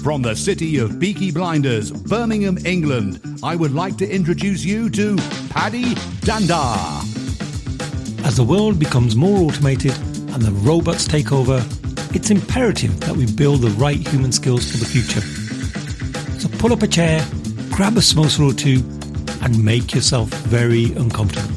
From the city of Peaky Blinders, Birmingham, England, I would like to introduce you to Paddy Danda. As the world becomes more automated and the robots take over, it's imperative that we build the right human skills for the future. So pull up a chair, grab a samosa or two, and make yourself very uncomfortable.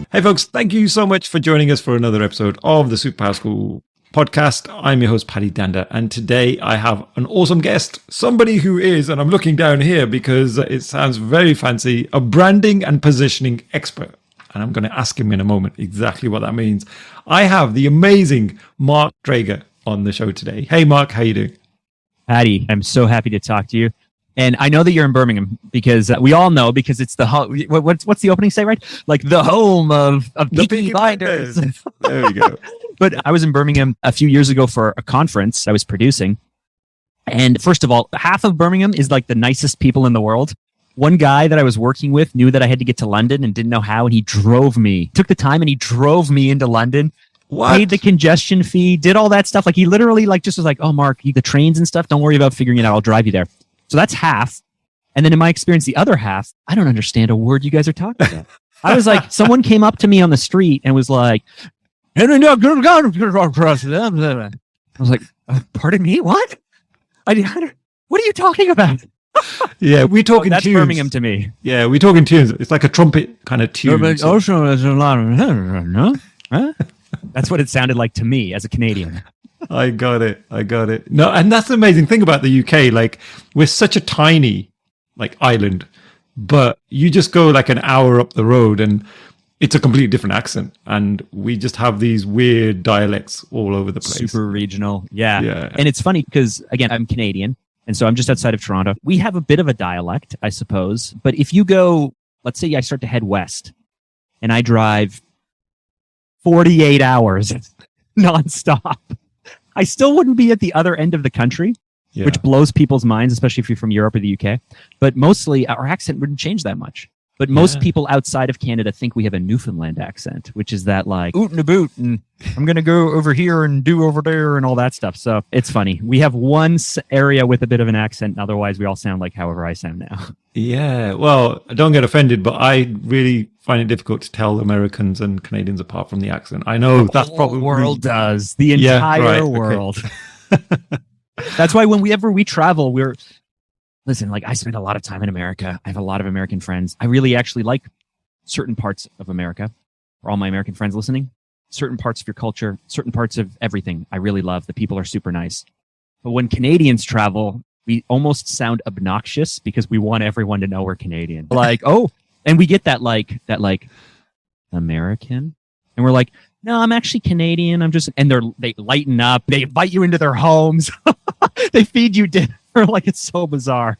Hey folks, thank you so much for joining us for another episode of the Superpower School podcast. I'm your host, Paddy Danda, and today I have an awesome guest, somebody who is, and I'm looking down here because it sounds very fancy, a branding and positioning expert. And I'm going to ask him in a moment exactly what that means. I have the amazing Mark Drager on the show today. Hey Mark, how you doing? Paddy, I'm so happy to talk to you. And I know that you're in Birmingham because we all know, because it's the what's the opening say, right? Like the home of Peaky Blinders. There we go. But I was in Birmingham a few years ago for a conference I was producing. And first of all, half of Birmingham is like the nicest people in the world. One guy that I was working with knew that I had to get to London and didn't know how. And he took the time and he drove me into London. What? Paid the congestion fee, did all that stuff. Like he literally just was like, oh, Mark, the trains and stuff, don't worry about figuring it out. I'll drive you there. So that's half. And then in my experience, the other half, I don't understand a word you guys are talking about. I was like, someone came up to me on the street and was like, I was like, pardon me, what? What are you talking about? Yeah, we're talking that's tunes. Birmingham to me. Yeah, we're talking tunes. It's like a trumpet kind of tune. That's what it sounded like to me as a Canadian. I got it. No, and that's the amazing thing about the UK. Like, we're such a tiny, island, but you just go like an hour up the road and it's a completely different accent. And we just have these weird dialects all over the place. Super regional. Yeah. And it's funny because, again, I'm Canadian. And so I'm just outside of Toronto. We have a bit of a dialect, I suppose. But if you go, let's say I start to head west and I drive 48 hours nonstop, I still wouldn't be at the other end of the country, which blows people's minds, especially if you're from Europe or the UK. But mostly our accent wouldn't change that much. But most people outside of Canada think we have a Newfoundland accent, which is that oot and a boot, and I'm going to go over here and do over there and all that stuff. So it's funny. We have one area with a bit of an accent. And otherwise, we all sound like however I sound now. Yeah. Well, don't get offended, but I really find it difficult to tell Americans and Canadians apart from the accent. I know that's probably the world does. The entire world. Okay. That's why whenever we travel, listen, I spend a lot of time in America. I have a lot of American friends. I really actually like certain parts of America. For all my American friends listening, certain parts of your culture, certain parts of everything I really love. The people are super nice. But when Canadians travel, we almost sound obnoxious because we want everyone to know we're Canadian. And we get that American. And we're like, no, I'm actually Canadian. And they lighten up. They invite you into their homes. They feed you dinner. It's so bizarre.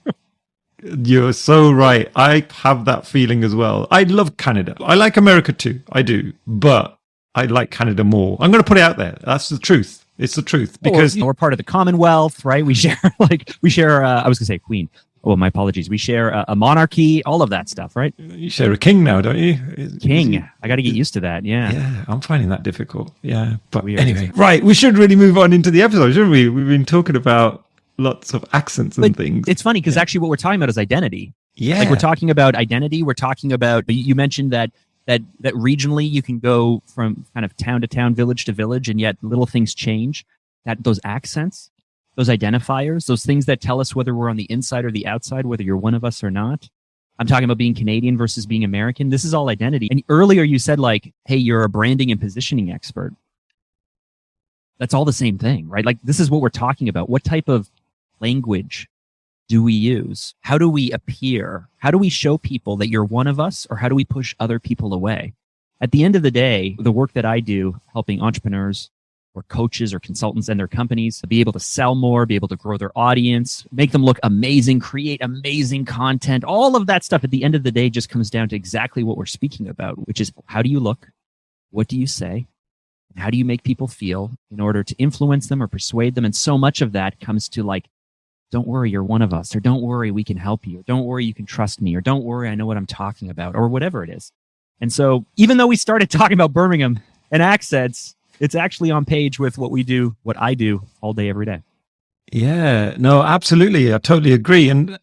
You're so right. I have that feeling as well. I love Canada. I like America too. I do. But I like Canada more. I'm going to put it out there. That's the truth. It's the truth. Because we're part of the Commonwealth, right? We share, I was going to say Queen. Oh, my apologies. We share a monarchy, all of that stuff, right? You share a king now, don't you? King. I got to get used to that. Yeah. Yeah, I'm finding that difficult. Yeah. But anyway, right. We should really move on into the episode, shouldn't we? We've been talking about lots of accents and things. It's funny because actually what we're talking about is identity. Yeah. We're talking about identity. We're talking about, you mentioned that regionally you can go from kind of town to town, village to village, and yet little things change. Those accents, those identifiers, those things that tell us whether we're on the inside or the outside, whether you're one of us or not. I'm talking about being Canadian versus being American. This is all identity. And earlier you said hey, you're a branding and positioning expert. That's all the same thing, right? This is what we're talking about. What type of language do we use? How do we appear? How do we show people that you're one of us, or how do we push other people away? At the end of the day, the work that I do, helping entrepreneurs or coaches or consultants and their companies be able to sell more, be able to grow their audience, make them look amazing, create amazing content, all of that stuff at the end of the day just comes down to exactly what we're speaking about, which is how do you look? What do you say? And how do you make people feel in order to influence them or persuade them? And so much of that comes to don't worry, you're one of us, or don't worry, we can help you, or don't worry, you can trust me, or don't worry, I know what I'm talking about, or whatever it is. And so even though we started talking about Birmingham and accents, It's actually on page with what we do, what I do all day, every day. Yeah, no, absolutely. I totally agree. And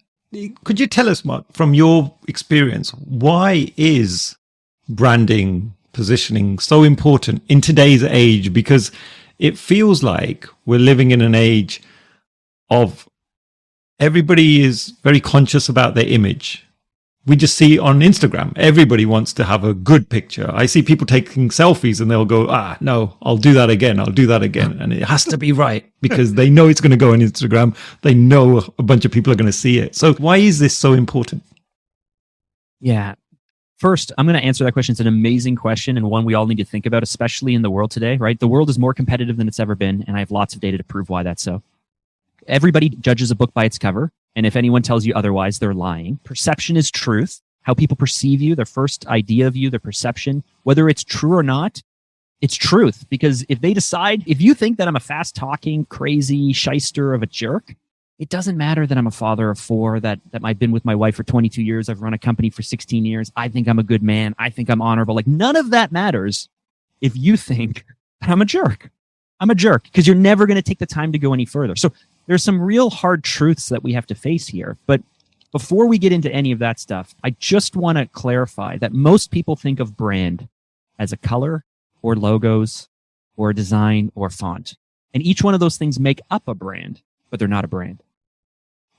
could you tell us, Mark, from your experience, why is branding, positioning so important in today's age? Because it feels like we're living in an age of everybody is very conscious about their image. We just see on Instagram, everybody wants to have a good picture. I see people taking selfies and they'll go, no, I'll do that again. I'll do that again. And it has to be right because they know it's going to go on Instagram. They know a bunch of people are going to see it. So why is this so important? Yeah. First, I'm going to answer that question. It's an amazing question and one we all need to think about, especially in the world today, right? The world is more competitive than it's ever been. And I have lots of data to prove why that's so. Everybody judges a book by its cover. And if anyone tells you otherwise, they're lying. Perception is truth. How people perceive you, their first idea of you, their perception, whether it's true or not, it's truth. Because if you think that I'm a fast talking, crazy shyster of a jerk, it doesn't matter that I'm a father of 4, that I've been with my wife for 22 years. I've run a company for 16 years. I think I'm a good man. I think I'm honorable. Like none of that matters if you think that I'm a jerk. I'm a jerk because you're never going to take the time to go any further. So there's some real hard truths that we have to face here. But before we get into any of that stuff, I just want to clarify that most people think of brand as a color or logos or a design or font. And each one of those things make up a brand, but they're not a brand.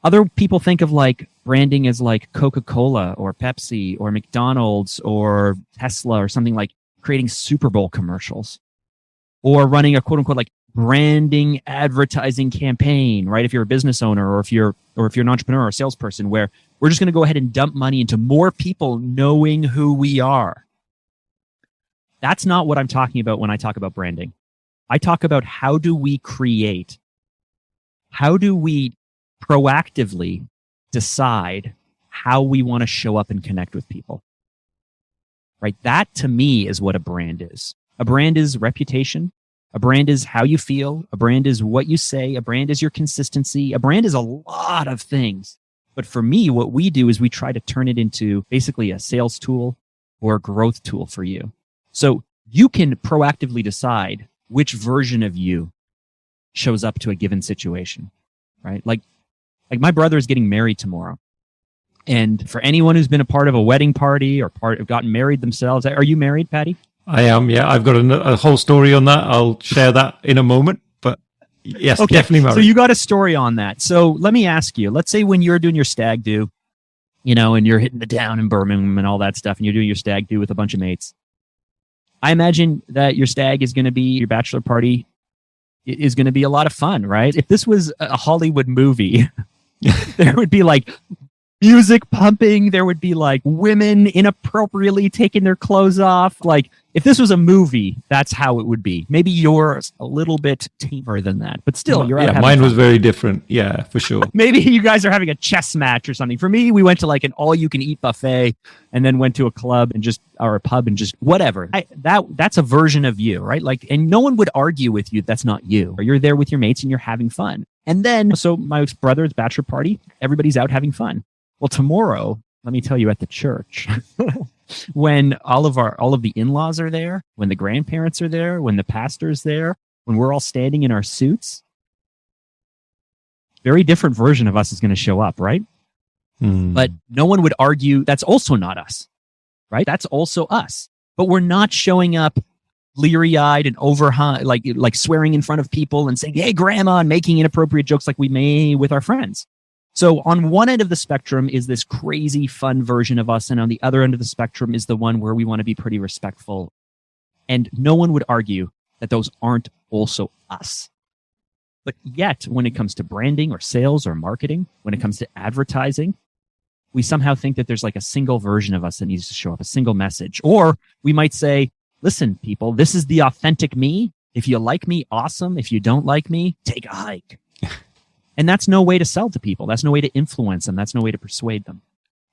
Other people think of like branding as like Coca-Cola or Pepsi or McDonald's or Tesla or something, like creating Super Bowl commercials or running a quote unquote like branding advertising campaign, right? If you're a business owner or if you're an entrepreneur or a salesperson, where we're just going to go ahead and dump money into more people knowing who we are. That's not what I'm talking about when I talk about branding. I talk about how do we proactively decide how we want to show up and connect with people, right? That to me is what a brand is. A brand is reputation. A brand is how you feel. A brand is what you say. A brand is your consistency. A brand is a lot of things. But for me, what we do is we try to turn it into basically a sales tool or a growth tool for you. So you can proactively decide which version of you shows up to a given situation, right? Like my brother is getting married tomorrow. And for anyone who's been a part of a wedding party or gotten married themselves, are you married, Paddy? I am, yeah. I've got a whole story on that. I'll share that in a moment. But yes, okay. Definitely married. So you got a story on that. So let me ask you, let's say when you're doing your stag do, and you're hitting the town in Birmingham and all that stuff, and you're doing your stag do with a bunch of mates. I imagine that your stag is going to be, your bachelor party is going to be a lot of fun, right? If this was a Hollywood movie, there would be like music pumping. There would be like women inappropriately taking their clothes off. Like if this was a movie, that's how it would be. Maybe yours a little bit tamer than that, but still, you're out having mine fun. Was very different. Yeah, for sure. Maybe you guys are having a chess match or something. For me, we went to like an all-you-can-eat buffet, and then went to a club or a pub and just whatever. That's a version of you, right? Like, and no one would argue with you. That's not you. Or you're there with your mates and you're having fun. And then, so my brother's bachelor party, everybody's out having fun. Well, tomorrow, let me tell you, at the church, when all of the in-laws are there, when the grandparents are there, when the pastor's there, when we're all standing in our suits, very different version of us is going to show up, right? But no one would argue that's also not us, right? That's also us. But we're not showing up bleary-eyed and overhung, like swearing in front of people and saying, "Hey, grandma," and making inappropriate jokes like we may with our friends. So on one end of the spectrum is this crazy fun version of us. And on the other end of the spectrum is the one where we want to be pretty respectful. And no one would argue that those aren't also us. But yet, when it comes to branding or sales or marketing, when it comes to advertising, we somehow think that there's like a single version of us that needs to show up, a single message. Or we might say, listen, people, this is the authentic me. If you like me, awesome. If you don't like me, take a hike. And that's no way to sell to people. That's no way to influence them. That's no way to persuade them.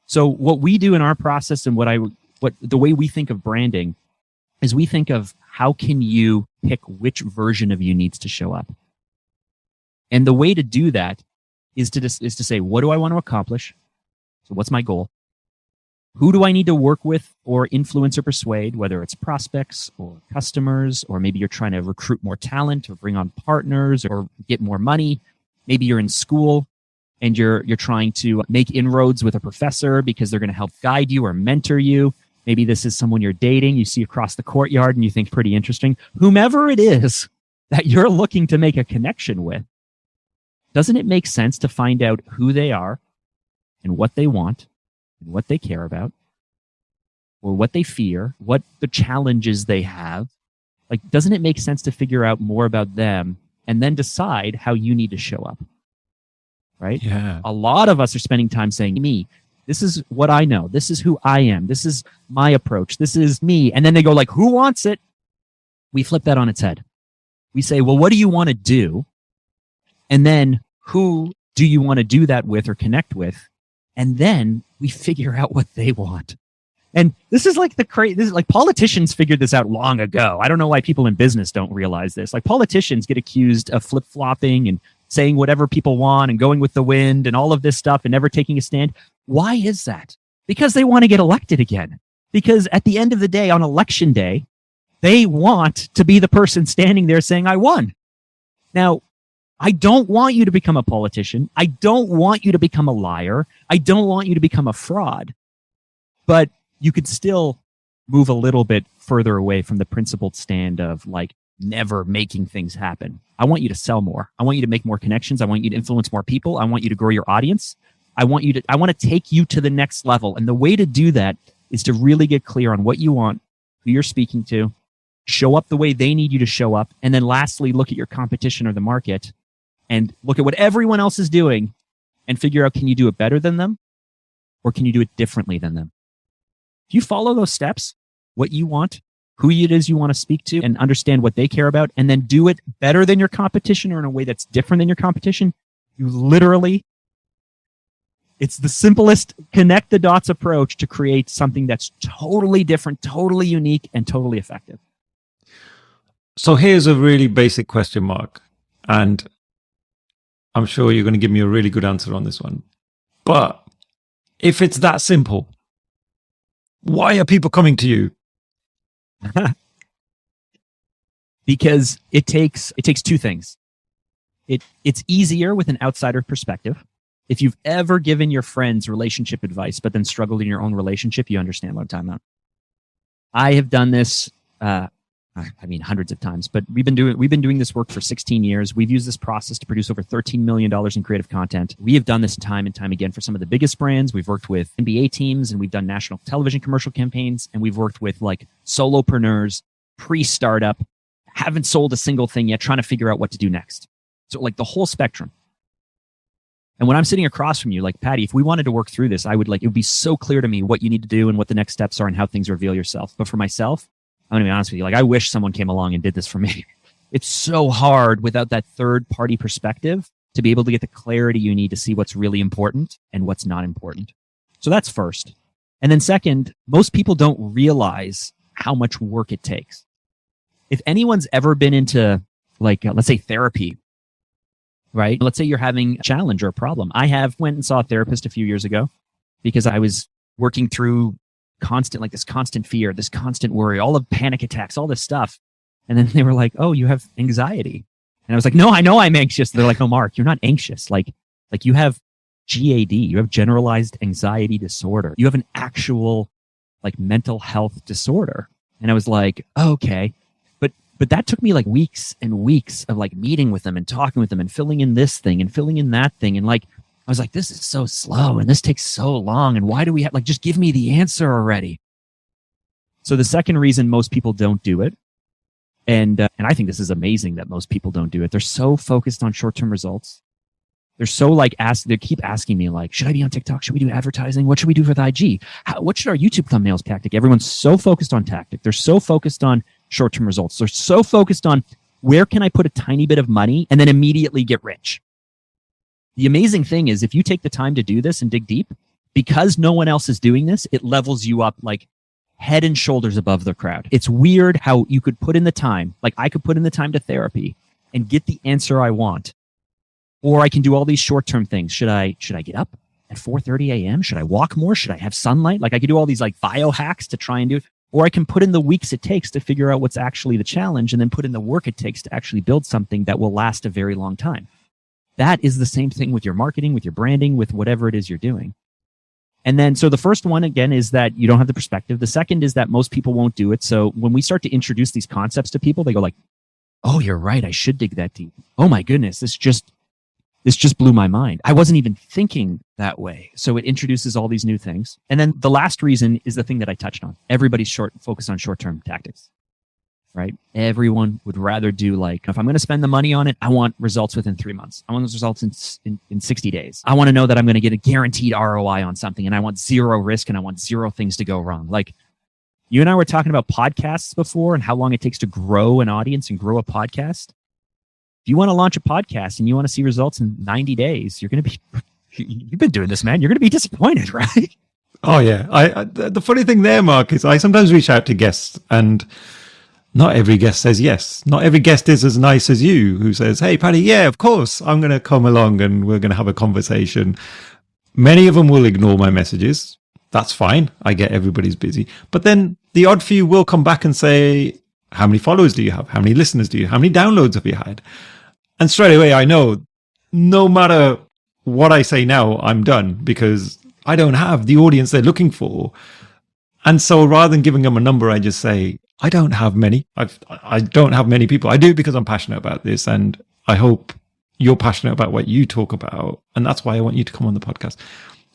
So what we do in our process and the way we think of branding is we think of how can you pick which version of you needs to show up. And the way to do that is to say, what do I want to accomplish? So what's my goal? Who do I need to work with or influence or persuade, whether it's prospects or customers, or maybe you're trying to recruit more talent or bring on partners or get more money. Maybe you're in school and you're trying to make inroads with a professor because they're going to help guide you or mentor you. Maybe this is someone you're dating, you see across the courtyard and you think pretty interesting. Whomever it is that you're looking to make a connection with, doesn't it make sense to find out who they are and what they want and what they care about or what they fear, what the challenges they have? Like, doesn't it make sense to figure out more about them and then decide how you need to show up? Right? Yeah. A lot of us are spending time saying, me, this is what I know. This is who I am. This is my approach. This is me. And then they go like, who wants it? We flip that on its head. We say, well, what do you want to do? And then who do you want to do that with or connect with? And then we figure out what they want. And this is like this is like politicians figured this out long ago. I don't know why people in business don't realize this. Like, politicians get accused of flip-flopping and saying whatever people want and going with the wind and all of this stuff and never taking a stand. Why is that? Because they want to get elected again. Because at the end of the day, on election day, they want to be the person standing there saying, I won. Now, I don't want you to become a politician. I don't want you to become a liar. I don't want you to become a fraud. But you could still move a little bit further away from the principled stand of like never making things happen. I want you to sell more. I want you to make more connections. I want you to influence more people. I want you to grow your audience. I want to take you to the next level. And the way to do that is to really get clear on what you want, who you're speaking to, show up the way they need you to show up. And then lastly, look at your competition or the market and look at what everyone else is doing and figure out, can you do it better than them or can you do it differently than them? If you follow those steps, what you want, who it is you want to speak to, and understand what they care about, and then do it better than your competition or in a way that's different than your competition, you literally, it's the simplest connect the dots approach to create something that's totally different, totally unique, and totally effective. So here's a really basic question, Mark, and I'm sure you're going to give me a really good answer on this one. But if it's that simple, why are people coming to you? Because it takes two things. It's easier with an outsider perspective. If you've ever given your friends relationship advice, but then struggled in your own relationship, you understand what I'm talking about. I have done this, hundreds of times, but we've been doing this work for 16 years. We've used this process to produce over $13 million in creative content. We have done this time and time again for some of the biggest brands. We've worked with NBA teams and we've done national television commercial campaigns. And we've worked with like solopreneurs, pre-startup, haven't sold a single thing yet, trying to figure out what to do next. So like the whole spectrum. And when I'm sitting across from you, like, Paddy, if we wanted to work through this, it would be so clear to me what you need to do and what the next steps are and how things reveal yourself. But for myself, I'm going to be honest with you. Like, I wish someone came along and did this for me. It's so hard without that third party perspective to be able to get the clarity you need to see what's really important and what's not important. So that's first. And then second, most people don't realize how much work it takes. If anyone's ever been into let's say therapy, right? Let's say you're having a challenge or a problem. I went and saw a therapist a few years ago because I was working through this constant fear, this constant worry, all of panic attacks, all this stuff. And then they were like, oh, you have anxiety. And I was like, no, I know I'm anxious. They're like, no, Mark, you're not anxious. Like you have GAD, you have generalized anxiety disorder. You have an actual mental health disorder. And I was like, oh, okay. But that took me weeks and weeks of meeting with them and talking with them and filling in this thing and filling in that thing. And I was like, this is so slow and this takes so long. And why do we have just give me the answer already? So the second reason most people don't do it, and I think this is amazing that most people don't do it. They're so focused on short-term results. They're so they keep asking me should I be on TikTok? Should we do advertising? What should we do for the IG? What should our YouTube thumbnails tactic? Everyone's so focused on tactic. They're so focused on short-term results. They're so focused on where can I put a tiny bit of money and then immediately get rich. The amazing thing is if you take the time to do this and dig deep, because no one else is doing this, it levels you up head and shoulders above the crowd. It's weird how you could put in the time, I could put in the time to therapy and get the answer I want. Or I can do all these short-term things. Should I get up? at 4:30 a.m.? Should I walk more? Should I have sunlight? Like I could do all these like biohacks to try and do it. Or I can put in the weeks it takes to figure out what's actually the challenge and then put in the work it takes to actually build something that will last a very long time. That is the same thing with your marketing, with your branding, with whatever it is you're doing. And then, so the first one, again, is that you don't have the perspective. The second is that most people won't do it. So when we start to introduce these concepts to people, they go like, oh, you're right. I should dig that deep. Oh my goodness. This just blew my mind. I wasn't even thinking that way. So it introduces all these new things. And then the last reason is the thing that I touched on. Everybody's focused on short-term tactics, right? Everyone would rather do like, if I'm going to spend the money on it, I want results within 3 months. I want those results in 60 days. I want to know that I'm going to get a guaranteed ROI on something, and I want zero risk, and I want zero things to go wrong. Like you and I were talking about podcasts before and how long it takes to grow an audience and grow a podcast. If you want to launch a podcast and you want to see results in 90 days, you've been doing this, man. You're going to be disappointed, right? Oh yeah. The funny thing there, Mark, is I sometimes reach out to guests and not every guest says yes. Not every guest is as nice as you who says, hey, Paddy, yeah, of course, I'm going to come along and we're going to have a conversation. Many of them will ignore my messages. That's fine. I get everybody's busy. But then the odd few will come back and say, how many followers do you have? How many listeners do you have? How many downloads have you had? And straight away, I know no matter what I say now, I'm done because I don't have the audience they're looking for. And so rather than giving them a number, I just say, I don't have many. I don't have many people. I do because I'm passionate about this. And I hope you're passionate about what you talk about. And that's why I want you to come on the podcast.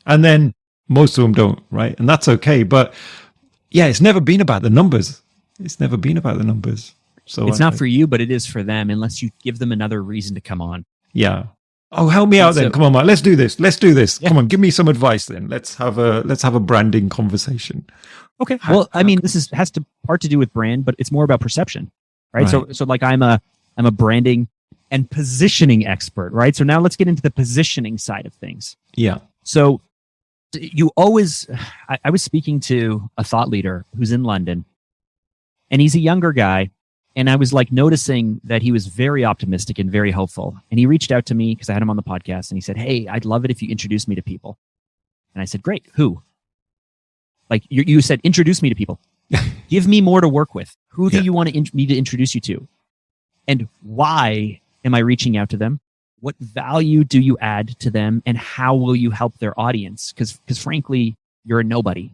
And then most of them don't, right? And that's okay. But yeah, it's never been about the numbers. It's never been about the numbers. So it's not for you, but it is for them unless you give them another reason to come on. Yeah. Oh, help me out then. Come on, Mark. Let's do this. Yeah. Come on, give me some advice then. Let's have a branding conversation. Okay. Well, I mean, this has part to do with brand, but it's more about perception, right? So like I'm a branding and positioning expert, right? So now let's get into the positioning side of things. Yeah. So you always, I was speaking to a thought leader who's in London, and he's a younger guy. And I was like noticing that he was very optimistic and very hopeful. And he reached out to me because I had him on the podcast and he said, hey, I'd love it if you introduce me to people. And I said, great. Who? Like you said, introduce me to people. Give me more to work with. Who do you want me to introduce you to? And why am I reaching out to them? What value do you add to them? And how will you help their audience? Because frankly, you're a nobody.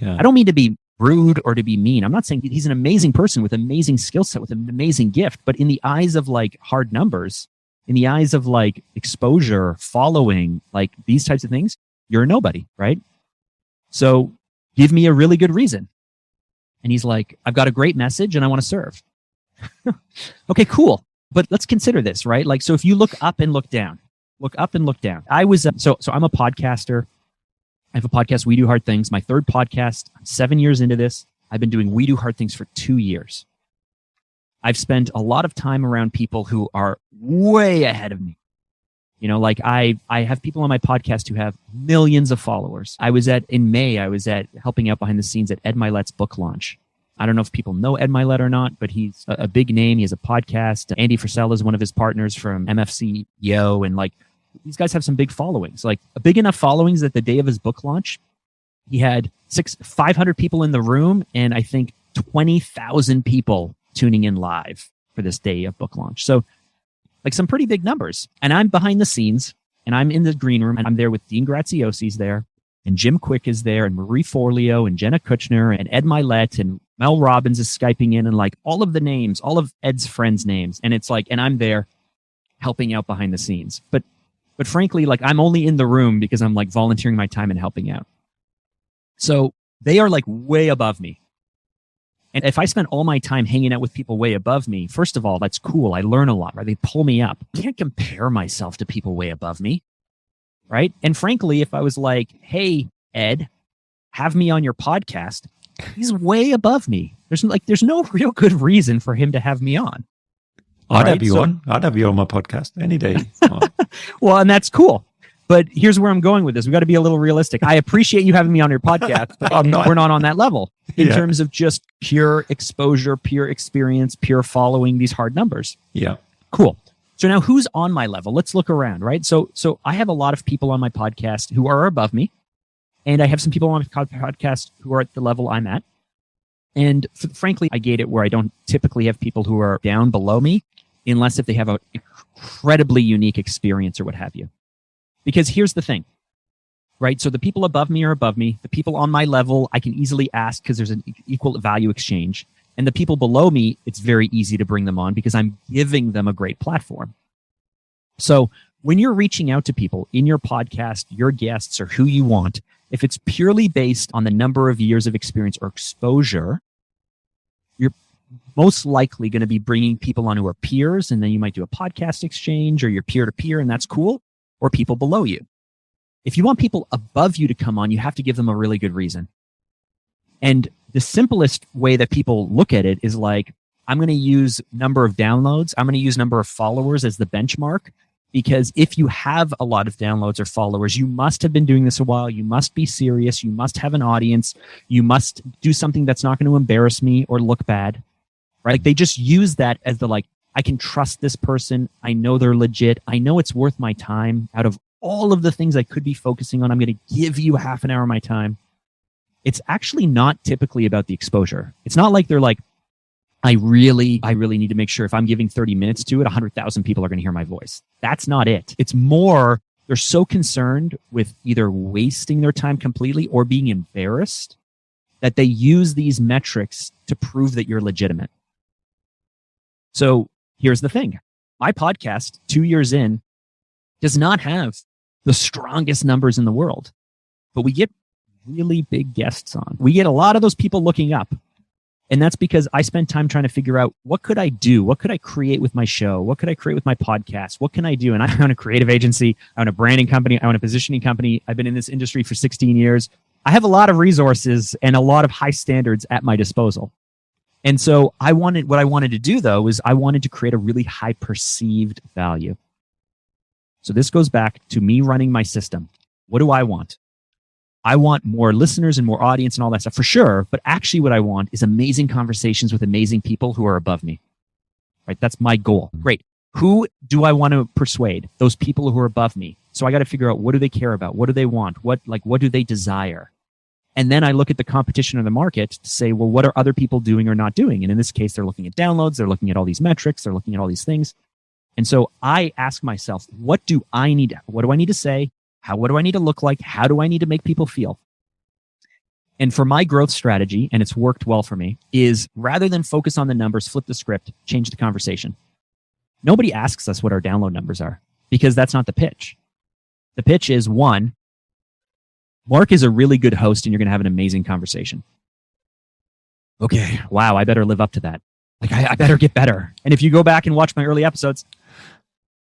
Yeah. I don't mean to be rude or to be mean. I'm not saying he's an amazing person with amazing skill set, with an amazing gift, but in the eyes of like hard numbers, in the eyes of like exposure, following, like these types of things, you're a nobody, right? So give me a really good reason. And he's like, I've got a great message and I want to serve. Okay, cool. But let's consider this, right? Like, so if you look up and look down, I was, so I'm a podcaster. I have a podcast, We Do Hard Things. My third podcast, I'm 7 years into this. I've been doing We Do Hard Things for 2 years. I've spent a lot of time around people who are way ahead of me. You know, like I have people on my podcast who have millions of followers. In May, I was helping out behind the scenes at Ed Milet's book launch. I don't know if people know Ed Milet or not, but he's a big name. He has a podcast. Andy Frisella is one of his partners from MFC Yo, and like, these guys have some big followings, like a big enough followings that the day of his book launch, he had 500 people in the room and I think 20,000 people tuning in live for this day of book launch. So like some pretty big numbers. And I'm behind the scenes and I'm in the green room and I'm there with Dean Graziosi's there and Jim Quick is there and Marie Forleo and Jenna Kutchner and Ed Milet and Mel Robbins is Skyping in and like all of the names, all of Ed's friends' names. And it's like, and I'm there helping out behind the scenes. But frankly, like I'm only in the room because I'm like volunteering my time and helping out. So they are like way above me. And if I spend all my time hanging out with people way above me, first of all, that's cool. I learn a lot, right? They pull me up. I can't compare myself to people way above me, right? And frankly, if I was like, hey, Ed, have me on your podcast, he's way above me. There's no real good reason for him to have me on. I'd have you on my podcast any day. Well, and that's cool. But here's where I'm going with this. We've got to be a little realistic. I appreciate you having me on your podcast, but we're not on that level in terms of just pure exposure, pure experience, pure following these hard numbers. Yeah. Cool. So now who's on my level? Let's look around, right? So I have a lot of people on my podcast who are above me, and I have some people on my podcast who are at the level I'm at. And frankly, I gate it where I don't typically have people who are down below me unless if they have an incredibly unique experience or what have you. Because here's the thing, right? So the people above me are above me. The people on my level, I can easily ask because there's an equal value exchange. And the people below me, it's very easy to bring them on because I'm giving them a great platform. So when you're reaching out to people in your podcast, your guests, or who you want, if it's purely based on the number of years of experience or exposure, you're most likely going to be bringing people on who are peers, and then you might do a podcast exchange, or you're peer-to-peer, and that's cool, or people below you. If you want people above you to come on, you have to give them a really good reason. And the simplest way that people look at it is like, I'm going to use number of downloads. I'm going to use number of followers as the benchmark, because if you have a lot of downloads or followers, you must have been doing this a while. You must be serious. You must have an audience. You must do something that's not going to embarrass me or look bad, right? Like they just use that as the like, I can trust this person. I know they're legit. I know it's worth my time. Out of all of the things I could be focusing on, I'm going to give you half an hour of my time. It's actually not typically about the exposure. It's not like they're like, I really need to make sure if I'm giving 30 minutes to it, 100,000 people are going to hear my voice. That's not it. It's more, they're so concerned with either wasting their time completely or being embarrassed that they use these metrics to prove that you're legitimate. So here's the thing. My podcast, 2 years in, does not have the strongest numbers in the world, but we get really big guests on. We get a lot of those people looking up. And that's because I spent time trying to figure out what could I do? What could I create with my show? What could I create with my podcast? What can I do? And I own a creative agency. I own a branding company. I own a positioning company. I've been in this industry for 16 years. I have a lot of resources and a lot of high standards at my disposal. And so what I wanted to do though, is I wanted to create a really high perceived value. So this goes back to me running my system. What do I want? I want more listeners and more audience and all that stuff for sure. But actually what I want is amazing conversations with amazing people who are above me, right? That's my goal. Great. Who do I want to persuade? Those people who are above me. So I got to figure out, what do they care about? What do they want? What do they desire? And then I look at the competition in the market to say, well, what are other people doing or not doing? And in this case, they're looking at downloads. They're looking at all these metrics. They're looking at all these things. And so I ask myself, what do I need to say? What do I need to look like? How do I need to make people feel? And for my growth strategy, and it's worked well for me, is rather than focus on the numbers, flip the script, change the conversation. Nobody asks us what our download numbers are because that's not the pitch. The pitch is, one, Mark is a really good host and you're going to have an amazing conversation. Okay, wow, I better live up to that. Like, I better get better. And if you go back and watch my early episodes,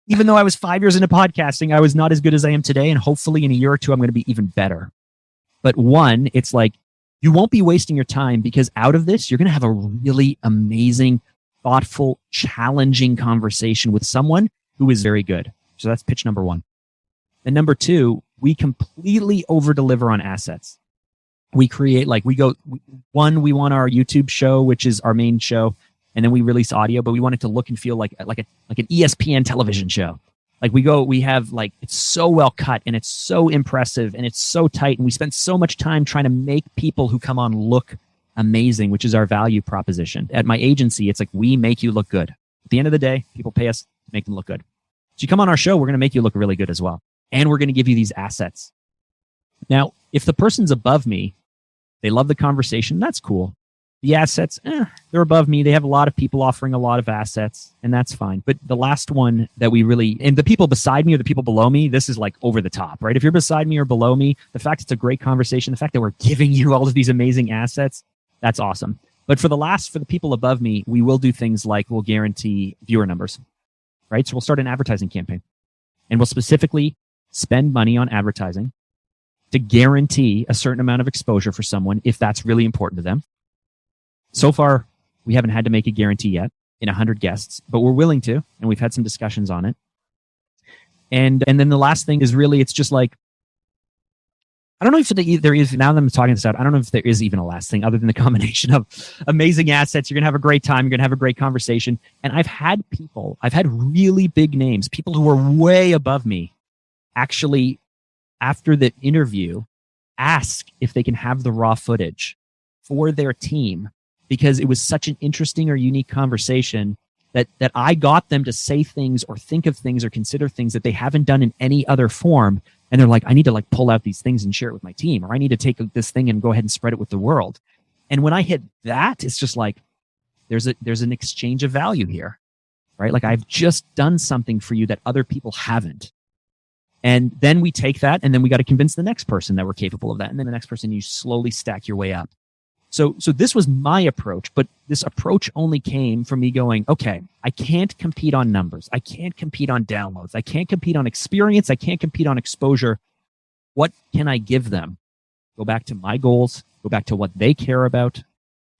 even though I was 5 years into podcasting, I was not as good as I am today. And hopefully in a year or two, I'm going to be even better. But one, it's like, you won't be wasting your time because out of this, you're going to have a really amazing, thoughtful, challenging conversation with someone who is very good. So that's pitch number one. And number two, we completely over-deliver on assets. We create, we want our YouTube show, which is our main show. And then we release audio, but we want it to look and feel like an ESPN television show. It's so well cut and it's so impressive and it's so tight. And we spend so much time trying to make people who come on look amazing, which is our value proposition. At my agency, it's like, we make you look good. At the end of the day, people pay us to make them look good. So you come on our show, we're going to make you look really good as well. And we're going to give you these assets. Now, if the person's above me, they love the conversation, that's cool. The assets, they're above me. They have a lot of people offering a lot of assets, and that's fine. But the last one that and the people beside me or the people below me, this is like over the top, right? If you're beside me or below me, the fact it's a great conversation, the fact that we're giving you all of these amazing assets, that's awesome. But for the people above me, we will do things like we'll guarantee viewer numbers, right? So we'll start an advertising campaign, and we'll specifically spend money on advertising to guarantee a certain amount of exposure for someone if that's really important to them. So far, we haven't had to make a guarantee yet in 100 guests, but we're willing to, and we've had some discussions on it. And then the last thing is really, it's just like, I don't know if there is, now that I'm talking this out, I don't know if there is even a last thing other than the combination of amazing assets. You're going to have a great time. You're going to have a great conversation. And I've had really big names, people who are way above me, actually, after the interview, ask if they can have the raw footage for their team, because it was such an interesting or unique conversation that I got them to say things or think of things or consider things that they haven't done in any other form. And they're like, I need to like pull out these things and share it with my team, or I need to take this thing and go ahead and spread it with the world. And when I hit that, it's just like, there's an exchange of value here, right? Like, I've just done something for you that other people haven't. And then we take that, and then we got to convince the next person that we're capable of that. And then the next person, you slowly stack your way up. So this was my approach, but this approach only came from me going, okay, I can't compete on numbers. I can't compete on downloads. I can't compete on experience. I can't compete on exposure. What can I give them? Go back to my goals, go back to what they care about,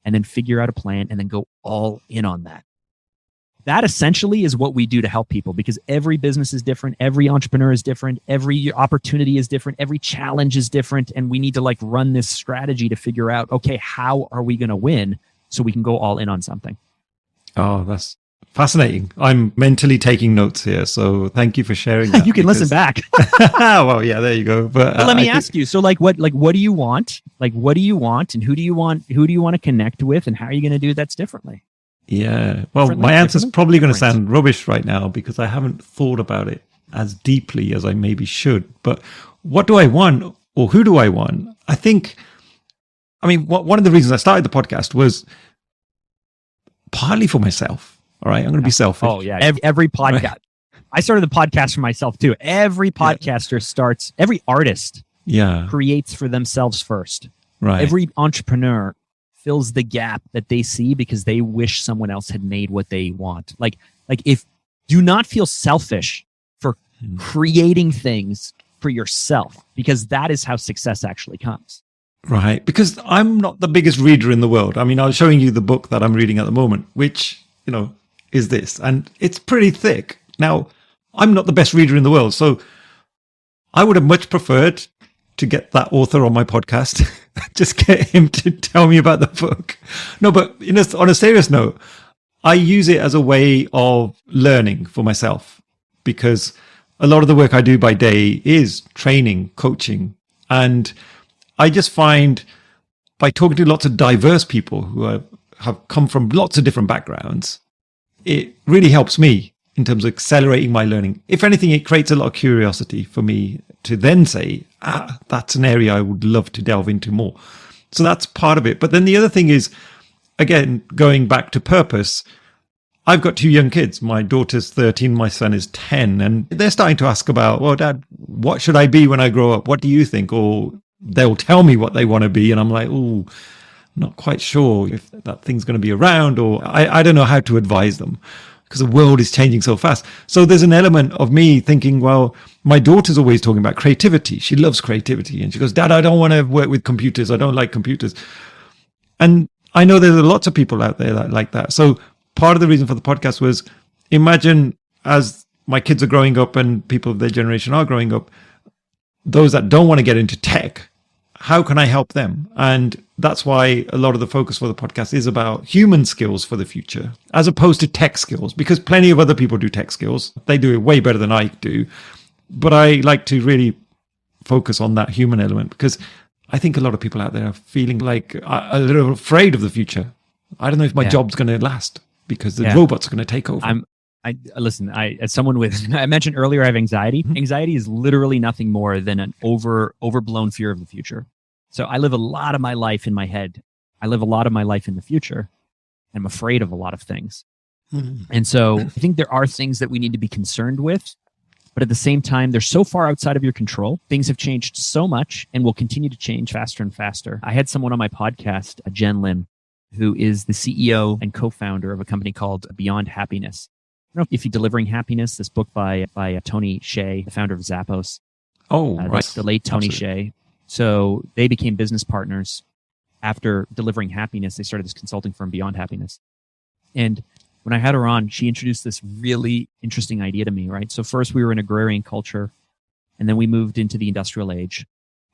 and then figure out a plan and then go all in on that. That essentially is what we do to help people, because every business is different. Every entrepreneur is different. Every opportunity is different. Every challenge is different. And we need to like run this strategy to figure out, okay, how are we going to win so we can go all in on something? Oh, that's fascinating. I'm mentally taking notes here. So thank you for sharing that. You can listen back. Well, yeah, there you go. But let me ask you. So what do you want? Like, what do you want? And who do you want to connect with? And how are you going to do that differently? Yeah. Well, my answer is probably going to sound rubbish right now because I haven't thought about it as deeply as I maybe should. But what do I want, or who do I want? One of the reasons I started the podcast was partly for myself. All right. I'm going to be selfish. Oh, yeah. Every podcast. Right. I started the podcast for myself too. Every podcaster starts, every artist creates for themselves first. Right. Every entrepreneur fills the gap that they see because they wish someone else had made what they want. Like if do not feel selfish for creating things for yourself, because that is how success actually comes. Right. Because I'm not the biggest reader in the world. I mean, I was showing you the book that I'm reading at the moment, which, is this, and it's pretty thick. Now, I'm not the best reader in the world, so I would have much preferred to get that author on my podcast. Just get him to tell me about the book. No, but on a serious note, I use it as a way of learning for myself, because a lot of the work I do by day is training, coaching. And I just find by talking to lots of diverse people who have come from lots of different backgrounds, it really helps me in terms of accelerating my learning. If anything, it creates a lot of curiosity for me to then say, that's an area I would love to delve into more. So that's part of it. But then the other thing is, again, going back to purpose, I've got 2 young kids. My daughter's 13, my son is 10, and they're starting to ask about, well, Dad, what should I be when I grow up? What do you think? Or they'll tell me what they want to be, and I'm like, oh, not quite sure if that thing's going to be around, or I don't know how to advise them, because the world is changing so fast. So there's an element of me thinking, well, my daughter's always talking about creativity. She loves creativity. And she goes, Dad, I don't want to work with computers. I don't like computers. And I know there's lots of people out there that like that. So part of the reason for the podcast was, imagine as my kids are growing up and people of their generation are growing up, those that don't want to get into tech, how can I help them? And that's why a lot of the focus for the podcast is about human skills for the future, as opposed to tech skills, because plenty of other people do tech skills. They do it way better than I do. But I like to really focus on that human element, because I think a lot of people out there are feeling like a little afraid of the future. I don't know if my job's going to last because the robots are going to take over. As someone with, I mentioned earlier, I have anxiety. Mm-hmm. Anxiety is literally nothing more than an overblown fear of the future. So I live a lot of my life in my head. I live a lot of my life in the future. I'm afraid of a lot of things. Mm-hmm. And so I think there are things that we need to be concerned with, but at the same time, they're so far outside of your control. Things have changed so much and will continue to change faster and faster. I had someone on my podcast, Jen Lim, who is the CEO and co-founder of a company called Beyond Happiness. I don't know if you're Delivering Happiness, this book by Tony Hsieh, the founder of Zappos. Oh, right. That's the late Tony Hsieh. So they became business partners after Delivering Happiness. They started this consulting firm, Beyond Happiness. And when I had her on, she introduced this really interesting idea to me, right? So first we were an agrarian culture, and then we moved into the industrial age.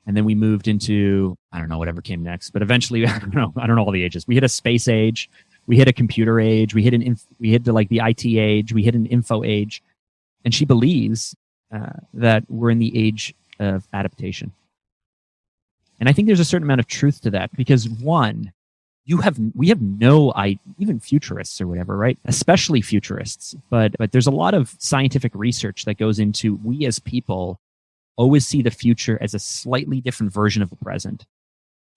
And then we moved into, I don't know, whatever came next. But eventually, I don't know all the ages. We hit a space age. We hit a computer age. We hit the IT age. We hit an info age. And she believes that we're in the age of adaptation. And I think there's a certain amount of truth to that because one, we have no idea, even futurists or whatever, right? Especially futurists. But there's a lot of scientific research that goes into we as people always see the future as a slightly different version of the present.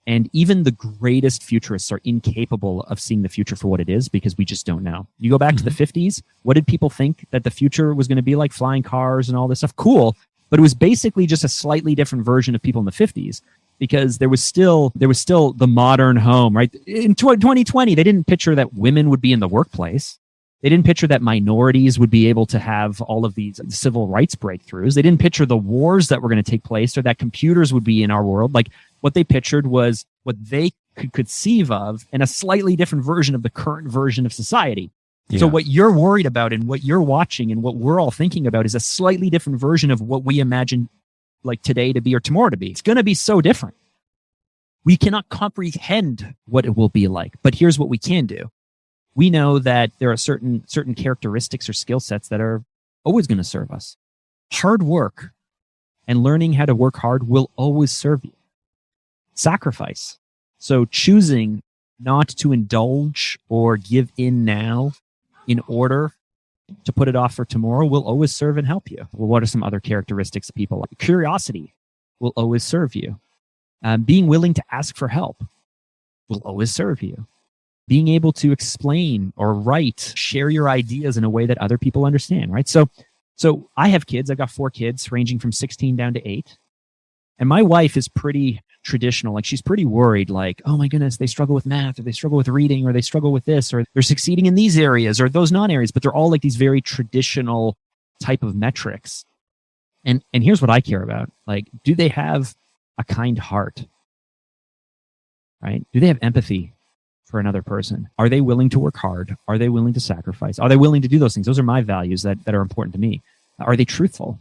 And even the greatest futurists are incapable of seeing the future for what it is because we just don't know. You go back to the 50s, what did people think that the future was going to be like? Flying cars and all this stuff? Cool. But it was basically just a slightly different version of people in the 50s because there was still the modern home, right? In 2020, they didn't picture that women would be in the workplace. They didn't picture that minorities would be able to have all of these civil rights breakthroughs. They didn't picture the wars that were going to take place or that computers would be in our world. Like what they pictured was what they could conceive of in a slightly different version of the current version of society. Yeah. So what you're worried about and what you're watching and what we're all thinking about is a slightly different version of what we imagine like today to be or tomorrow to be. It's going to be so different. We cannot comprehend what it will be like, but here's what we can do. We know that there are certain characteristics or skill sets that are always going to serve us. Hard work and learning how to work hard will always serve you. Sacrifice. So choosing not to indulge or give in now in order to put it off for tomorrow will always serve and help you. Well, what are some other characteristics of people? Curiosity will always serve you. Being willing to ask for help will always serve you. Being able to explain or write, share your ideas in a way that other people understand, right? So I have kids. I've got 4 kids ranging from 16 down to 8. And my wife is pretty traditional. Like she's pretty worried, like, oh my goodness, they struggle with math or they struggle with reading or they struggle with this or they're succeeding in these areas or those non-areas, but they're all like these very traditional type of metrics. And here's what I care about. Like, do they have a kind heart? Right? Do they have empathy for another person? Are they willing to work hard? Are they willing to sacrifice? Are they willing to do those things? Those are my values that are important to me. Are they truthful?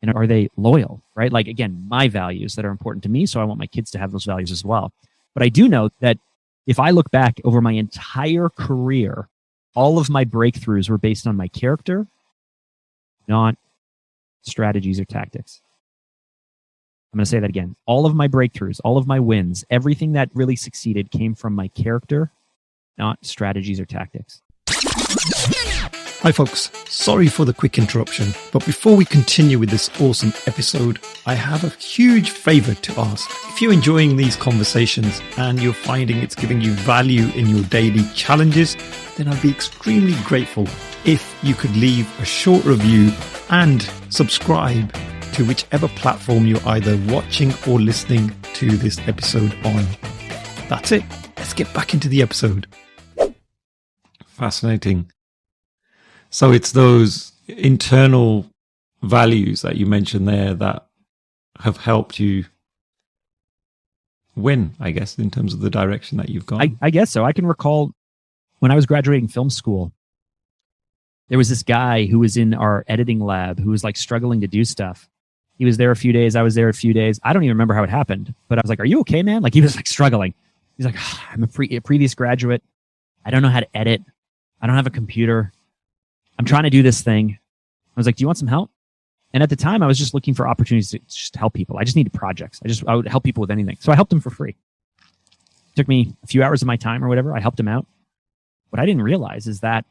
And are they loyal? Right? Like, again, my values that are important to me. So I want my kids to have those values as well. But I do know that if I look back over my entire career, all of my breakthroughs were based on my character, not strategies or tactics. I'm going to say that again. All of my breakthroughs, all of my wins, everything that really succeeded came from my character, not strategies or tactics. Hi folks, sorry for the quick interruption, but before we continue with this awesome episode, I have a huge favor to ask. If you're enjoying these conversations and you're finding it's giving you value in your daily challenges, then I'd be extremely grateful if you could leave a short review and subscribe to whichever platform you're either watching or listening to this episode on. That's it. Let's get back into the episode. Fascinating. So it's those internal values that you mentioned there that have helped you win, I guess, in terms of the direction that you've gone. I guess so. I can recall when I was graduating film school, there was this guy who was in our editing lab who was like struggling to do stuff. He was there a few days. I was there a few days. I don't even remember how it happened, but I was like, "Are you okay, man?" Like he was like struggling. He's like, "I'm a previous graduate. I don't know how to edit. I don't have a computer. I'm trying to do this thing." I was like, "Do you want some help?" And at the time, I was just looking for opportunities to just help people. I just needed projects. I would help people with anything. So I helped him for free. It took me a few hours of my time or whatever. I helped him out. What I didn't realize is that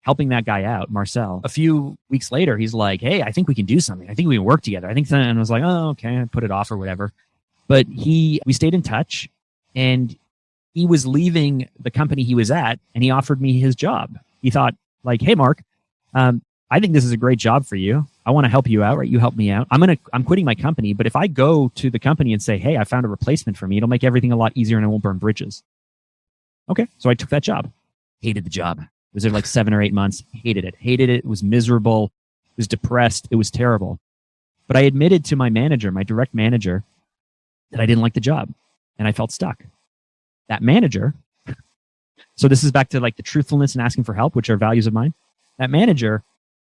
helping that guy out, Marcel, a few weeks later, he's like, "Hey, I think we can do something. I think we can work together. I think so." And I was like, "Oh, okay." I put it off or whatever. But we stayed in touch, and he was leaving the company he was at, and he offered me his job. He thought like, "Hey, Mark, I think this is a great job for you. I want to help you out, right? You help me out. I'm quitting my company, but if I go to the company and say, 'Hey, I found a replacement for me,' it'll make everything a lot easier and I won't burn bridges." Okay. So I took that job. Hated the job. Was there like 7 or 8 months. Hated it. It was miserable. It was depressed. It was terrible. But I admitted to my manager, my direct manager, that I didn't like the job and I felt stuck. That manager, so this is back to like the truthfulness and asking for help, which are values of mine. That manager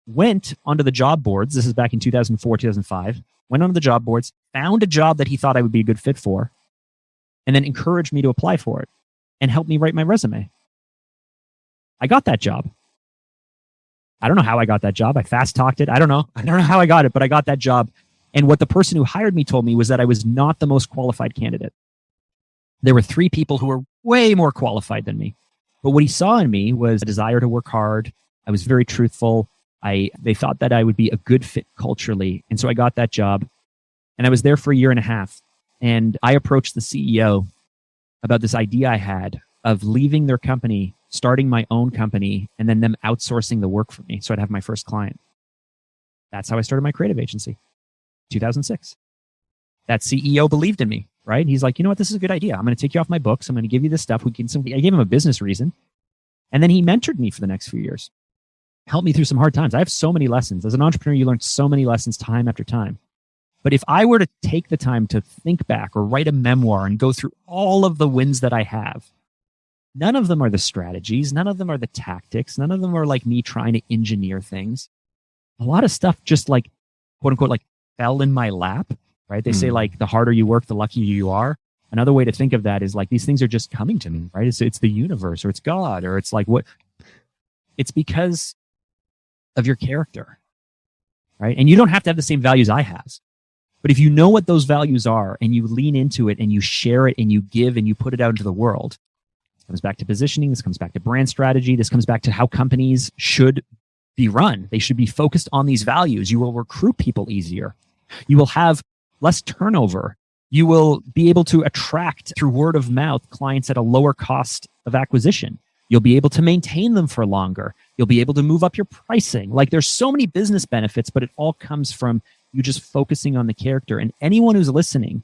went onto the job boards. This is back in 2004, 2005. Went onto the job boards, found a job that he thought I would be a good fit for, and then encouraged me to apply for it and helped me write my resume. I got that job. I don't know how I got that job. I fast talked it. I don't know how I got it, but I got that job. And what the person who hired me told me was that I was not the most qualified candidate. There were 3 people who were way more qualified than me. But what he saw in me was a desire to work hard. I was very truthful. They thought that I would be a good fit culturally. And so I got that job. And I was there for a year and a half. And I approached the CEO about this idea I had of leaving their company, starting my own company, and then them outsourcing the work for me so I'd have my first client. That's how I started my creative agency, 2006. That CEO believed in me, right? He's like, you know what? This is a good idea. I'm going to take you off my books. I'm going to give you this stuff. I gave him a business reason. And then he mentored me for the next few years, helped me through some hard times. I have so many lessons. As an entrepreneur, you learn so many lessons time after time. But if I were to take the time to think back or write a memoir and go through all of the wins that I have, none of them are the strategies. None of them are the tactics. None of them are like me trying to engineer things. A lot of stuff just like, quote unquote, like fell in my lap, right? They say like the harder you work, the luckier you are. Another way to think of that is like these things are just coming to me, right? It's the universe or it's God or it's like what? It's because of your character, right? And you don't have to have the same values I have. But if you know what those values are and you lean into it and you share it and you give and you put it out into the world, this comes back to positioning. This comes back to brand strategy. This comes back to how companies should be run. They should be focused on these values. You will recruit people easier. You will have less turnover. You will be able to attract through word of mouth clients at a lower cost of acquisition. You'll be able to maintain them for longer. You'll be able to move up your pricing. Like there's so many business benefits, but it all comes from you just focusing on the character. And anyone who's listening,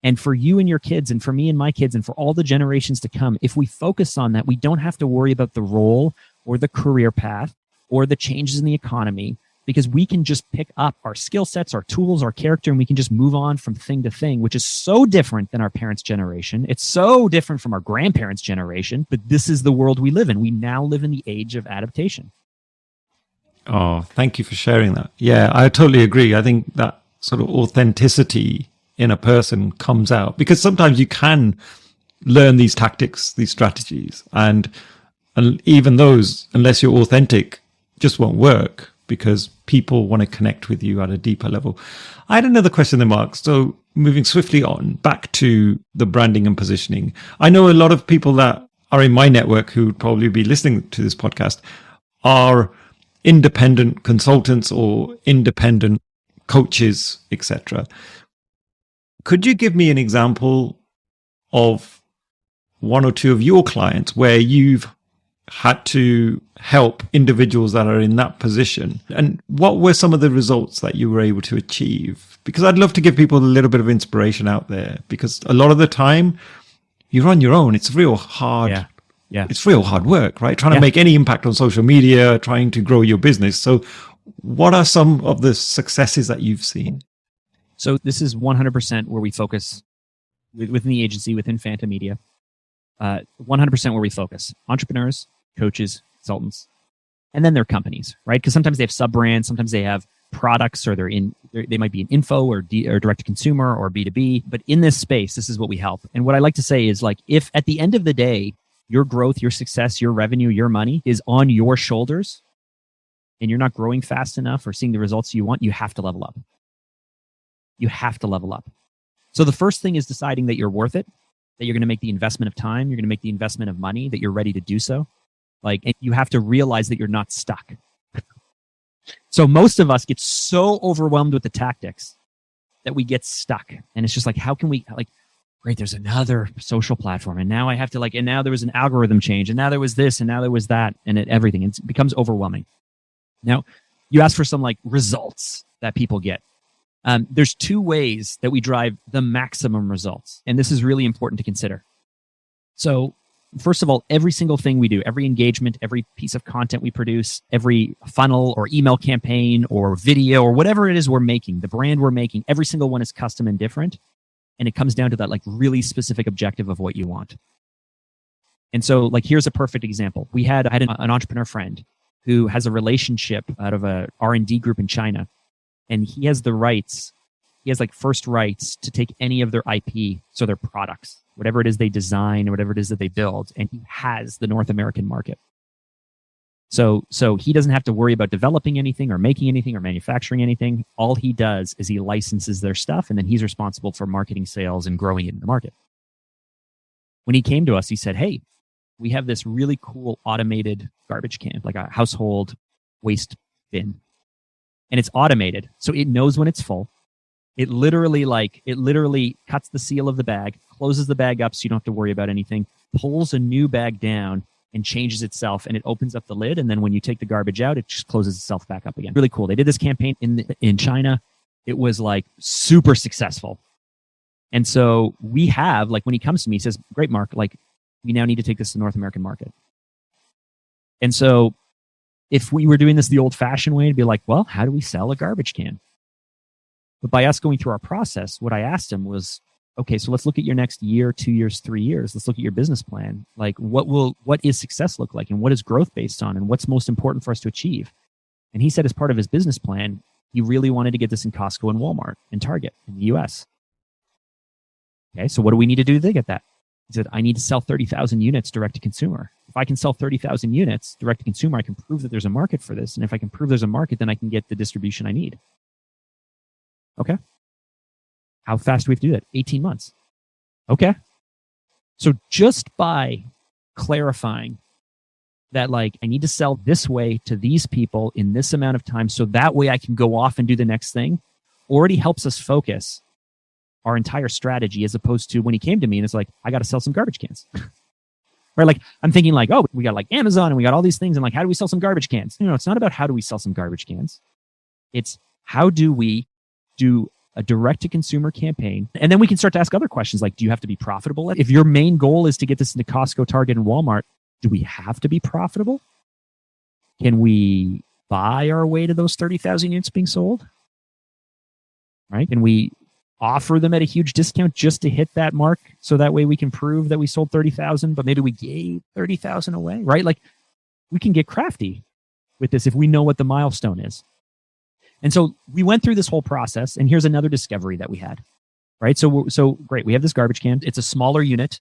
and for you and your kids, and for me and my kids, and for all the generations to come, if we focus on that, we don't have to worry about the role or the career path or the changes in the economy, because we can just pick up our skill sets, our tools, our character, and we can just move on from thing to thing, which is so different than our parents' generation. It's so different from our grandparents' generation, but this is the world we live in. We now live in the age of adaptation. Oh, thank you for sharing that. Yeah, I totally agree. I think that sort of authenticity in a person comes out because sometimes you can learn these tactics, these strategies, and even those, unless you're authentic, just won't work because people want to connect with you at a deeper level. I had another question there, Mark. So moving swiftly on back to the branding and positioning. I know a lot of people that are in my network who would probably be listening to this podcast are independent consultants or independent coaches, etc. Could you give me an example of one or two of your clients where you've had to help individuals that are in that position? And what were some of the results that you were able to achieve? Because I'd love to give people a little bit of inspiration out there, because a lot of the time you're on your own. It's real hard. Yeah. It's real hard work, right? Trying to make any impact on social media, trying to grow your business. So what are some of the successes that you've seen? So this is 100% where we focus within the agency, within Phanta Media. 100% where we focus. Entrepreneurs, coaches, consultants, and then their companies, right? Because sometimes they have sub-brands, sometimes they have products, or they might be in info or direct to consumer or B2B. But in this space, this is what we help. And what I like to say is, like, if at the end of the day, your growth, your success, your revenue, your money is on your shoulders, and you're not growing fast enough or seeing the results you want, you have to level up. You have to level up. So the first thing is deciding that you're worth it, that you're going to make the investment of time, you're going to make the investment of money, that you're ready to do so. Like, and you have to realize that you're not stuck. So most of us get so overwhelmed with the tactics that we get stuck. And it's just like, how can we, like, great, there's another social platform, and now I have to, like, and now there was an algorithm change, and now there was this, and now there was that, and everything. It becomes overwhelming. Now, you ask for some, like, results that people get. There's two ways that we drive the maximum results, and this is really important to consider. So, first of all, every single thing we do, every engagement, every piece of content we produce, every funnel or email campaign or video or whatever it is we're making, the brand we're making, every single one is custom and different. And it comes down to that, like, really specific objective of what you want. And so, like, here's a perfect example. I had an entrepreneur friend who has a relationship out of a R&D group in China. And he has the rights. He has like first rights to take any of their IP, so their products, whatever it is they design or whatever it is that they build. And he has the North American market. So he doesn't have to worry about developing anything or making anything or manufacturing anything. All he does is he licenses their stuff, and then he's responsible for marketing, sales, and growing it in the market. When he came to us, he said, hey, we have this really cool automated garbage can, like a household waste bin. And it's automated. So it knows when it's full. It literally cuts the seal of the bag, closes the bag up so you don't have to worry about anything, pulls a new bag down and changes itself, and it opens up the lid. And then when you take the garbage out, it just closes itself back up again. Really cool. They did this campaign in China. It was like super successful. And so we have, like, when he comes to me, he says, great, Mark, like, we now need to take this to the North American market. And so if we were doing this the old fashioned way, it'd be like, well, how do we sell a garbage can? But by us going through our process, what I asked him was, okay, so let's look at your next year, 2 years, 3 years. Let's look at your business plan. Like, what is success look like, and what is growth based on, and what's most important for us to achieve? And he said, as part of his business plan, he really wanted to get this in Costco and Walmart and Target in the US. Okay, so what do we need to do to get that? He said, I need to sell 30,000 units direct to consumer. If I can sell 30,000 units direct to consumer, I can prove that there's a market for this. And if I can prove there's a market, then I can get the distribution I need. Okay. How fast do we have to do that? 18 months. Okay. So just by clarifying that, like, I need to sell this way to these people in this amount of time, so that way I can go off and do the next thing, already helps us focus our entire strategy, as opposed to when he came to me and it's like, I got to sell some garbage cans. Right? Like, I'm thinking like, oh, we got like Amazon and we got all these things, and like, how do we sell some garbage cans? No, it's not about how do we sell some garbage cans. It's how do we do a direct-to-consumer campaign, and then we can start to ask other questions like, do you have to be profitable? If your main goal is to get this into Costco, Target, and Walmart, do we have to be profitable? Can we buy our way to those 30,000 units being sold? Right? Can we offer them at a huge discount just to hit that mark, so that way we can prove that we sold 30,000, but maybe we gave 30,000 away, right? Like, we can get crafty with this if we know what the milestone is. And so we went through this whole process, and here's another discovery that we had, right? So great. We have this garbage can. It's a smaller unit.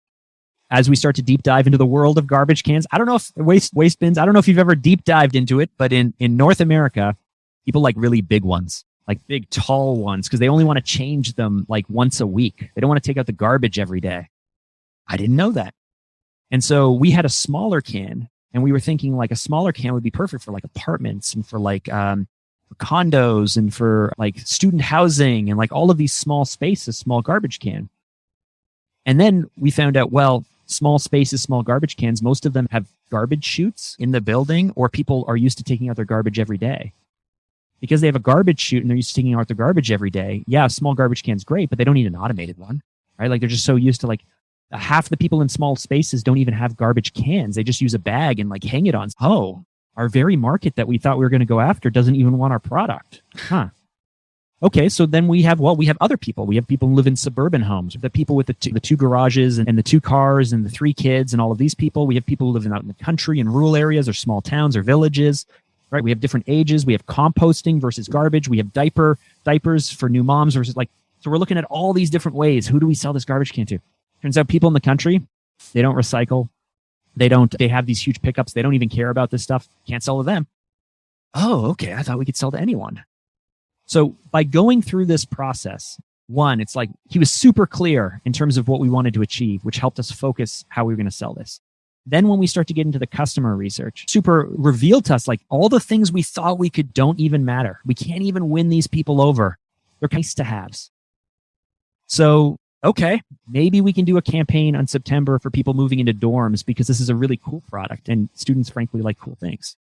As we start to deep dive into the world of garbage cans, I don't know if waste bins, I don't know if you've ever deep dived into it, but in North America, people like really big ones, like big, tall ones, because they only want to change them like once a week. They don't want to take out the garbage every day. I didn't know that. And so we had a smaller can, and we were thinking like a smaller can would be perfect for like apartments and for like, condos and for like student housing and like all of these small spaces, small garbage can. And then we found out, well, small spaces, small garbage cans, most of them have garbage chutes in the building, or people are used to taking out their garbage every day. Because they have a garbage chute and they're used to taking out their garbage every day. Yeah, a small garbage can's great, but they don't need an automated one, right? Like, they're just so used to, like, half the people in small spaces don't even have garbage cans. They just use a bag and like hang it on. Oh, our very market that we thought we were going to go after doesn't even want our product. Huh. Okay, so then we have other people. We have people who live in suburban homes. The people with the two garages and the 2 cars and the 3 kids and all of these people. We have people who live out in the country, in rural areas or small towns or villages, right? We have different ages. We have composting versus garbage. We have diapers for new moms versus like, so we're looking at all these different ways. Who do we sell this garbage can to? Turns out people in the country, they don't recycle. They have these huge pickups. They don't even care about this stuff. Can't sell to them. Oh, okay. I thought we could sell to anyone. So by going through this process, one, it's like he was super clear in terms of what we wanted to achieve, which helped us focus how we were going to sell this. Then when we start to get into the customer research, super revealed to us like all the things we thought we could don't even matter. We can't even win these people over. They're nice to haves. So, okay, maybe we can do a campaign on September for people moving into dorms because this is a really cool product and students frankly like cool things.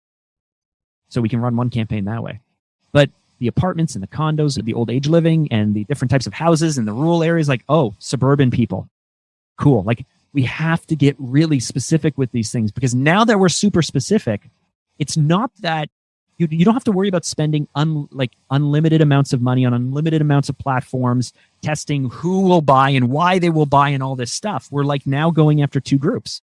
So we can run one campaign that way. But the apartments and the condos, the old age living and the different types of houses in the rural areas, like, oh, suburban people. Cool. Like, we have to get really specific with these things because now that we're super specific, it's not that you don't have to worry about spending unlimited amounts of money on unlimited amounts of platforms, testing who will buy and why they will buy and all this stuff. We're like now going after 2 groups.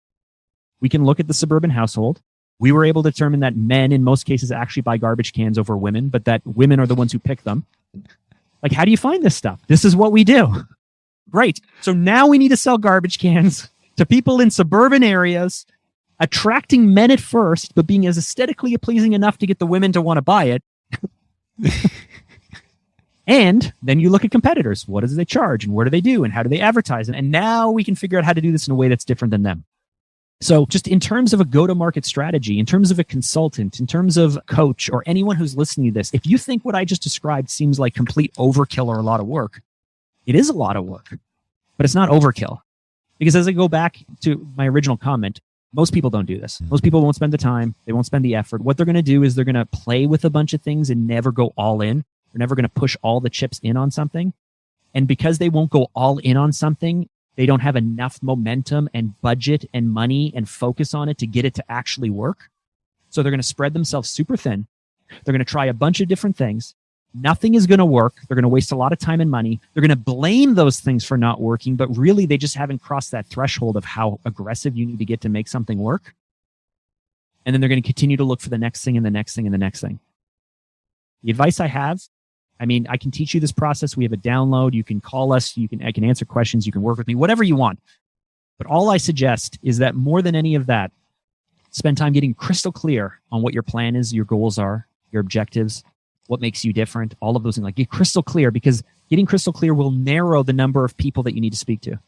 We can look at the suburban household We were able to determine that men in most cases actually buy garbage cans over women, but that women are the ones who pick them. Like, how do you find this stuff? This is what we do. Great. So now we need to sell garbage cans to people in suburban areas, attracting men at first, but being as aesthetically pleasing enough to get the women to want to buy it. And then you look at competitors. What do they charge and what do they do and how do they advertise? And now we can figure out how to do this in a way that's different than them. So just in terms of a go-to-market strategy, in terms of a consultant, in terms of a coach or anyone who's listening to this, if you think what I just described seems like complete overkill or a lot of work, it is a lot of work, but it's not overkill. Because as I go back to my original comment, most people don't do this. Most people won't spend the time. They won't spend the effort. What they're going to do is they're going to play with a bunch of things and never go all in. They're never going to push all the chips in on something. And because they won't go all in on something, they don't have enough momentum and budget and money and focus on it to get it to actually work. So they're going to spread themselves super thin. They're going to try a bunch of different things. Nothing is going to work. They're going to waste a lot of time and money. They're going to blame those things for not working, but really they just haven't crossed that threshold of how aggressive you need to get to make something work. And then they're going to continue to look for the next thing and the next thing and the next thing. The advice I have, I mean, I can teach you this process. We have a download. You can call us. I can answer questions. You can work with me, whatever you want. But all I suggest is that more than any of that, spend time getting crystal clear on what your plan is, your goals are, your objectives, what makes you different, all of those things. Like, get crystal clear, because getting crystal clear will narrow the number of people that you need to speak to.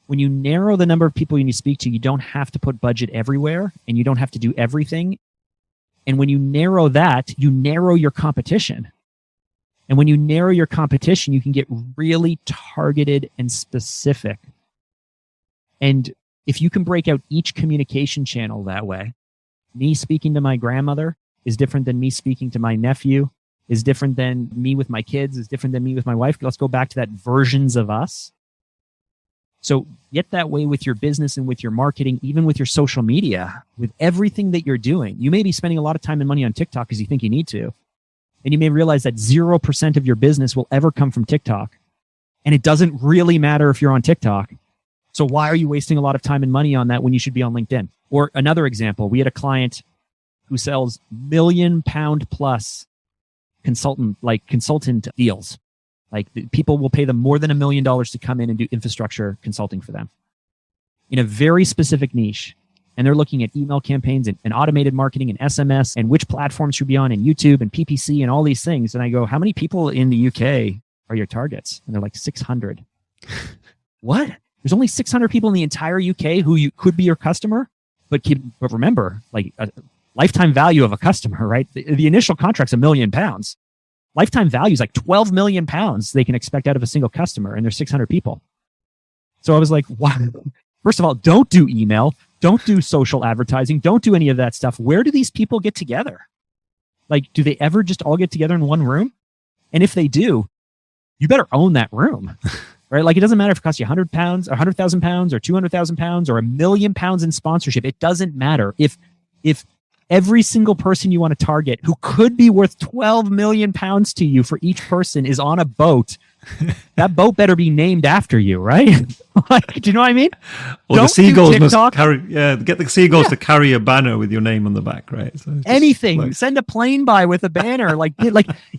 When you narrow the number of people you need to speak to, you don't have to put budget everywhere and you don't have to do everything. And when you narrow that, you narrow your competition. And when you narrow your competition, you can get really targeted and specific. And if you can break out each communication channel that way, me speaking to my grandmother is different than me speaking to my nephew, is different than me with my kids, is different than me with my wife. Let's go back to that versions of us. So get that way with your business and with your marketing, even with your social media, with everything that you're doing. You may be spending a lot of time and money on TikTok because you think you need to. And you may realize that 0% of your business will ever come from TikTok. And it doesn't really matter if you're on TikTok. So why are you wasting a lot of time and money on that when you should be on LinkedIn? Or another example, we had a client who sells £1 million plus consultant deals. Like, people will pay them more than $1 million to come in and do infrastructure consulting for them in a very specific niche. And they're looking at email campaigns and automated marketing and SMS and which platforms should be on and YouTube and PPC and all these things. And I go, how many people in the UK are your targets? And they're like 600. What? There's only 600 people in the entire UK who you could be your customer. But remember, like, a lifetime value of a customer, right? The initial contract's £1 million. Lifetime value is like £12 million they can expect out of a single customer, and there's 600 people. So I was like, wow. First of all, don't do email. Don't do social advertising. Don't do any of that stuff. Where do these people get together? Like, do they ever just all get together in one room? And if they do, you better own that room, right? Like, it doesn't matter if it costs you £100 or £100,000 or £200,000 or £1 million in sponsorship. It doesn't matter. If every single person you want to target who could be worth £12 million to you for each person is on a boat, that boat better be named after you, right? Like, do you know what I mean? Well, the seagulls must carry, get the seagulls to carry a banner with your name on the back, right? So anything, like, send a plane by with a banner. Like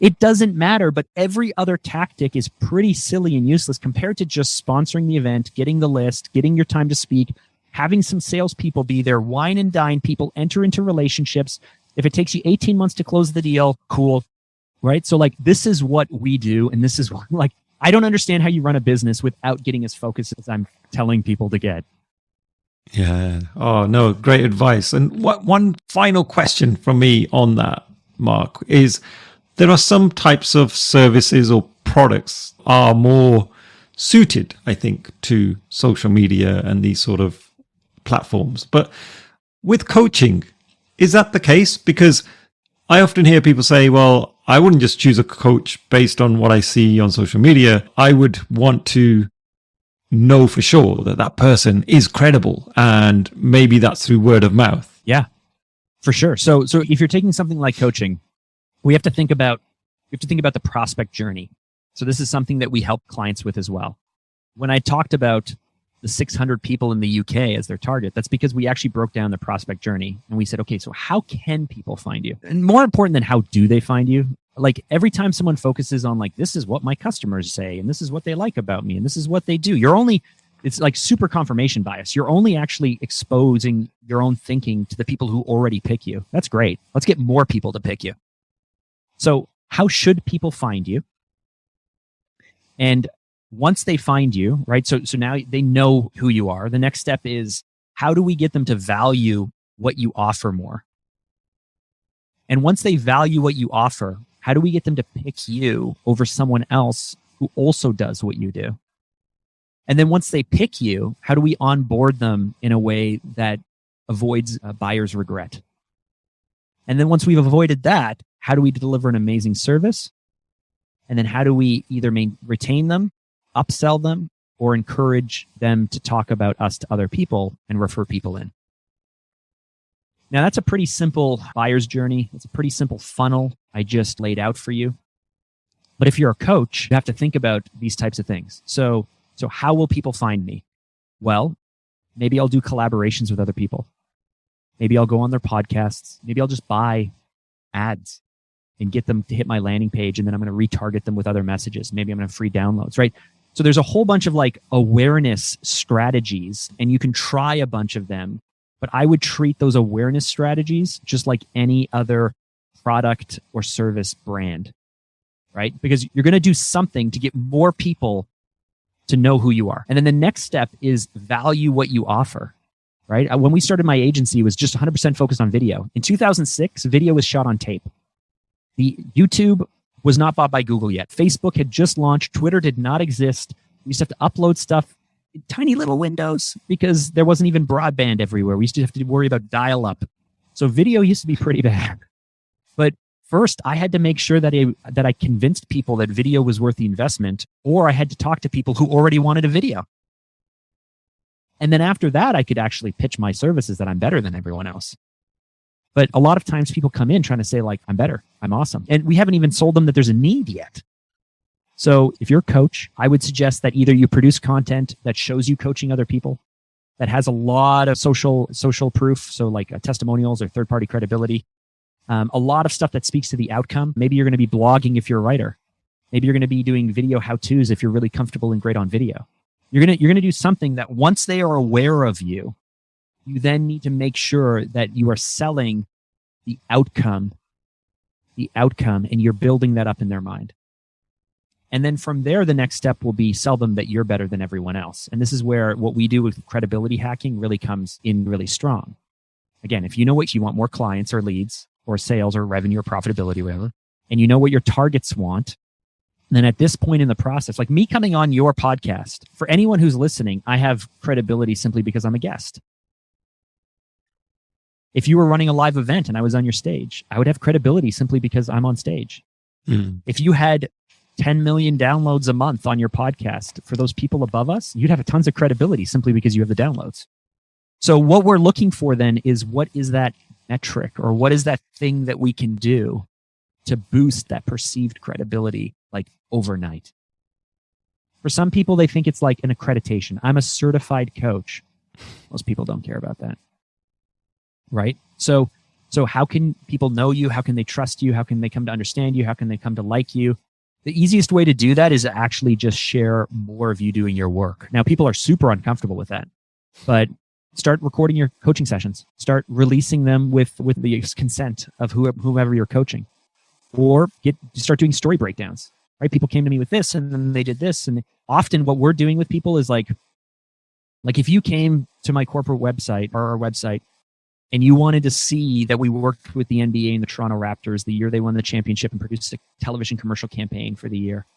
it doesn't matter, but every other tactic is pretty silly and useless compared to just sponsoring the event, getting the list, getting your time to speak, having some salespeople be there, wine and dine people, enter into relationships. If it takes you 18 months to close the deal, cool. Right? So, like, this is what we do. And this is what, like, I don't understand how you run a business without getting as focused as I'm telling people to get. Yeah. Oh, no, great advice. And one final question from me on that, Mark, is there are some types of services or products are more suited, I think, to social media and these sort of platforms. But with coaching, is that the case? Because I often hear people say, well, I wouldn't just choose a coach based on what I see on social media. I would want to know for sure that that person is credible, and maybe that's through word of mouth. Yeah, for sure. So if you're taking something like coaching, we have to think about the prospect journey. So this is something that we help clients with as well. When I talked about the 600 people in the UK as their target. That's because we actually broke down the prospect journey and we said, okay, so how can people find you? And more important than how do they find you? Like every time someone focuses on like, this is what my customers say, and this is what they like about me, and this is what they do. It's like super confirmation bias. You're only actually exposing your own thinking to the people who already pick you. That's great. Let's get more people to pick you. So how should people find you? And once they find you, right? So now they know who you are. The next step is, how do we get them to value what you offer more? And once they value what you offer, how do we get them to pick you over someone else who also does what you do? And then once they pick you, how do we onboard them in a way that avoids buyer's regret? And then once we've avoided that, how do we deliver an amazing service? And then how do we either retain them, upsell them, or encourage them to talk about us to other people and refer people in? Now, that's a pretty simple buyer's journey. It's a pretty simple funnel I just laid out for you. But if you're a coach, you have to think about these types of things. So how will people find me? Well, maybe I'll do collaborations with other people. Maybe I'll go on their podcasts. Maybe I'll just buy ads and get them to hit my landing page, and then I'm going to retarget them with other messages. Maybe I'm going to have free downloads, right? So there's a whole bunch of like awareness strategies, and you can try a bunch of them, but I would treat those awareness strategies just like any other product or service brand, right? Because you're going to do something to get more people to know who you are. And then the next step is value what you offer, right? When we started my agency, it was just 100% focused on video. In 2006, video was shot on tape. The YouTube was not bought by Google yet. Facebook had just launched. Twitter did not exist. We used to have to upload stuff in tiny little windows because there wasn't even broadband everywhere. We used to have to worry about dial-up. So video used to be pretty bad. But first, I had to make sure that I convinced people that video was worth the investment, or I had to talk to people who already wanted a video. And then after that, I could actually pitch my services that I'm better than everyone else. But a lot of times people come in trying to say like, I'm better, I'm awesome. And we haven't even sold them that there's a need yet. So if you're a coach, I would suggest that either you produce content that shows you coaching other people, that has a lot of social proof, so like testimonials or third-party credibility, a lot of stuff that speaks to the outcome. Maybe you're going to be blogging if you're a writer. Maybe you're going to be doing video how-tos if you're really comfortable and great on video. You're going to do something that once they are aware of you, you then need to make sure that you are selling the outcome, and you're building that up in their mind. And then from there, the next step will be sell them that you're better than everyone else. And this is where what we do with credibility hacking really comes in really strong. Again, if you know what you want, more clients or leads or sales or revenue or profitability, whatever, and you know what your targets want, then at this point in the process, like me coming on your podcast, for anyone who's listening, I have credibility simply because I'm a guest. If you were running a live event and I was on your stage, I would have credibility simply because I'm on stage. If you had 10 million downloads a month on your podcast, for those people above us, you'd have tons of credibility simply because you have the downloads. So what we're looking for then is, what is that metric, or what is that thing that we can do to boost that perceived credibility like overnight? For some people, they think it's like an accreditation. I'm a certified coach. Most people don't care about that. Right? So how can people know you? How can they trust you? How can they come to understand you? How can they come to like you? The easiest way to do that is actually just share more of you doing your work. Now, people are super uncomfortable with that, but start recording your coaching sessions. Start releasing them with the consent of whomever you're coaching, or start doing story breakdowns. Right? People came to me with this, and then they did this, and often what we're doing with people is like if you came to my corporate website or our website, and you wanted to see that we worked with the NBA and the Toronto Raptors the year they won the championship and produced a television commercial campaign for the year.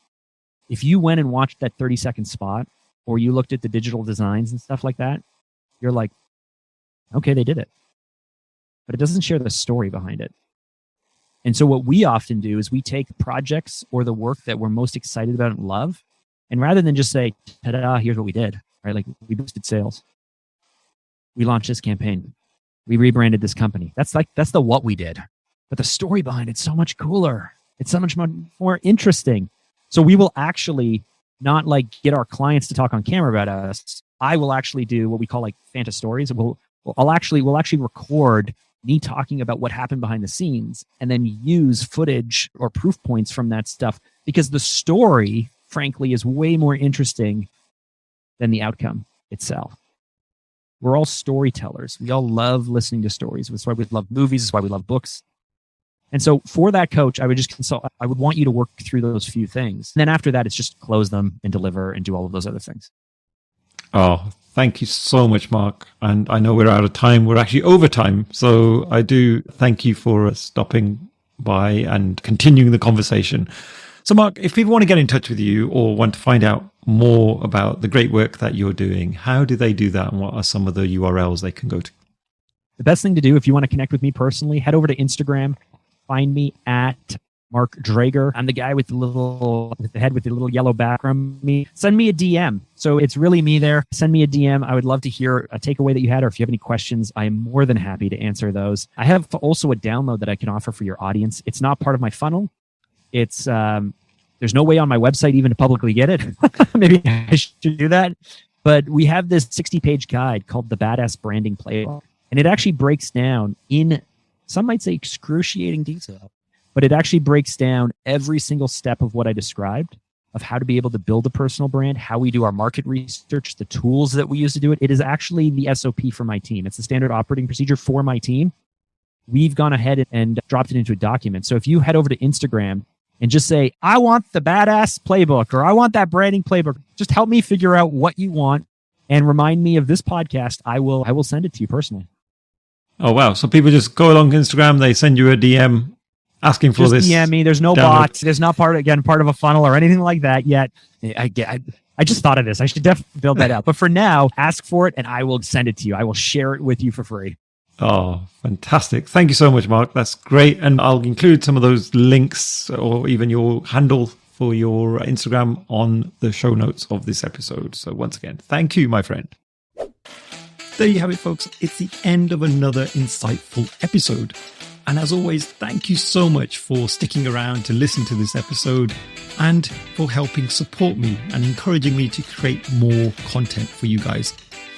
If you went and watched that 30-second spot, or you looked at the digital designs and stuff like that, you're like, okay, they did it. But it doesn't share the story behind it. And so what we often do is we take projects or the work that we're most excited about and love, and rather than just say, ta-da, here's what we did, right? Like, we boosted sales. We launched this campaign. We rebranded this company. That's the what we did. But the story behind it's so much cooler. It's so much more interesting. So we will actually not like get our clients to talk on camera about us. I will actually do what we call like Phanta stories. We'll actually record me talking about what happened behind the scenes and then use footage or proof points from that stuff, because the story, frankly, is way more interesting than the outcome itself. We're all storytellers. We all love listening to stories. That's why we love movies. That's why we love books. And so for that coach, I would just consult. I would want you to work through those few things. And then after that, it's just close them and deliver and do all of those other things. Oh, thank you so much, Mark. And I know we're out of time. We're actually over time. So I do thank you for stopping by and continuing the conversation. So, Mark, if people want to get in touch with you or want to find out more about the great work that you're doing, how do they do that? And what are some of the URLs they can go to? The best thing to do, if you want to connect with me personally, head over to Instagram. Find me at Mark Drager. I'm the guy with the head with the little yellow background. Send me a DM. So it's really me there. Send me a DM. I would love to hear a takeaway that you had, or if you have any questions, I am more than happy to answer those. I have also a download that I can offer for your audience. It's not part of my funnel. It's there's no way on my website even to publicly get it. Maybe I should do that. But we have this 60-page guide called the Badass Branding Playbook, and it actually breaks down in, some might say, excruciating detail. But it actually breaks down every single step of what I described, of how to be able to build a personal brand, how we do our market research, the tools that we use to do it. It is actually the SOP for my team. It's the standard operating procedure for my team. We've gone ahead and dropped it into a document. So if you head over to Instagram and just say, I want the badass playbook, or I want that branding playbook, just help me figure out what you want and remind me of this podcast, I will send it to you personally. Oh, wow. So people just go along Instagram, they send you a DM asking for this. DM me. There's no download. bots. There's not part of a funnel or anything like that yet. I just thought of this. I should definitely build that out. But for now, ask for it and I will send it to you. I will share it with you for free. Oh, fantastic. Thank you so much, Mark. That's great. And I'll include some of those links or even your handle for your Instagram on the show notes of this episode. So once again, thank you, my friend. There you have it, folks. It's the end of another insightful episode. And as always, thank you so much for sticking around to listen to this episode and for helping support me and encouraging me to create more content for you guys.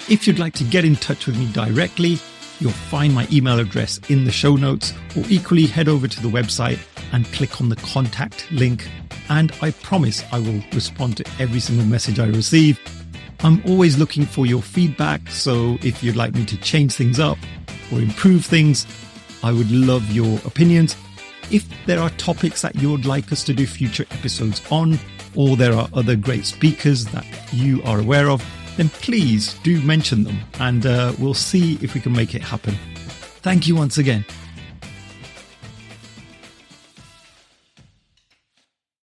If you'd like to get in touch with me directly, you'll find my email address in the show notes, or equally head over to the website and click on the contact link. And I promise I will respond to every single message I receive. I'm always looking for your feedback. So if you'd like me to change things up or improve things, I would love your opinions. If there are topics that you would like us to do future episodes on, or there are other great speakers that you are aware of, then please do mention them and we'll see if we can make it happen. Thank you once again.